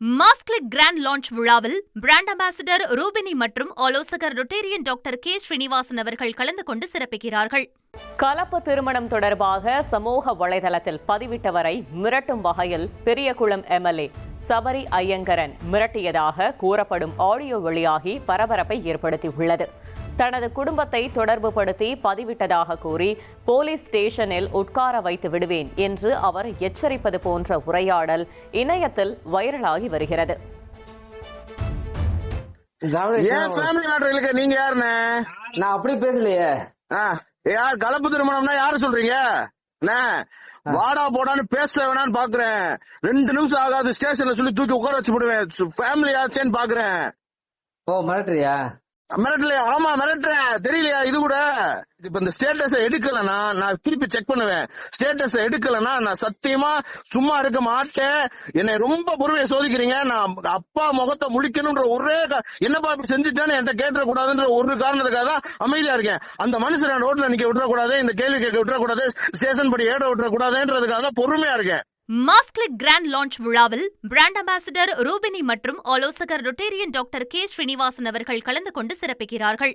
மாஸ்க்லிக் grand launch விழாவில் brand ambassador Rubini மற்றும் ஆலோசகர் ரொட்டேரியன் டாக்டர் கே ஸ்ரீனிவாசன் அவர்கள் கலந்து கொண்டு சிறப்பிக்கிறார்கள். கலப்பு திருமணம் தொடர்பாக சமூக வலைதளத்தில் பதிவிட்டவரை மிரட்டும் வகையில் பெரியகுளம் எம்எல்ஏ சபரி ஐயங்கரன் மிரட்டியதாக கூறப்படும் ஆடியோ வெளியாகி பரபரப்பை ஏற்படுத்தியுள்ளது. தனது குடும்பத்தை தொடர்புபடுத்தி பதிவிட்டதாக கூறி போலீஸ் ஸ்டேஷனில் உட்கார வைத்து விடுவேன் என்று அவர் எச்சரிப்பது போன்ற உரையாடல் இணையத்தில் வைரலாகி வருகிறது. நீங்க யாருன்னு நான் அப்படி பேசலையே. யார் கலப்பு திருமணம்னா யாரு சொல்றீங்க? வாடா போடான்னு பேச வேணான்னு பாக்குறேன். 2 நிமிஷம் ஆகாது ஸ்டேஷன்ல சொல்லி தூக்கி உட்கார வச்சு விடுவேன். ஃபேமிலி ஆச்சேன்னு பாக்குறேன். ஓ மிரட்டுறியா? மிரட்டலையா? ஆமா மிரட்டுறேன். தெரியலையா இது கூட? இப்ப இந்த ஸ்டேட்டஸ் எடுக்கலன்னா நான் திருப்பி செக் பண்ணுவேன். ஸ்டேட்டஸ் எடுக்கலன்னா நான் சத்தியமா சும்மா இருக்க மாட்டேன். என்னை ரொம்ப பொறுமையை சோதிக்கிறீங்க. நான் அப்பா முகத்தை முழிக்கணும்ன்ற ஒரே என்னப்பா இப்படி செஞ்சுட்டான்னு என்கிட்ட கேட்டுற கூடாதுன்ற ஒரு காரணத்துக்காக தான் அமைதியா இருக்கேன். அந்த மனுஷன் ரோட்ல நிக்க விட்டுறக்கூடாது, இந்த கேள்வி கேட்க விட்டுறக்கூடாது, ஸ்டேஷன் படி ஏற விட்டுறக்கூடாதுன்றதுக்காக பொறுமையா இருக்கேன். மாஸ்க்லிக் கிராண்ட் லான்ச் விழாவில் பிராண்ட் அம்பாசிடர் ரூபினி மற்றும் ஆலோசகர் ரொட்டேரியன் டாக்டர் கே ஸ்ரீனிவாசன் அவர்கள் கலந்து கொண்டு சிறப்பிக்கிறார்கள்.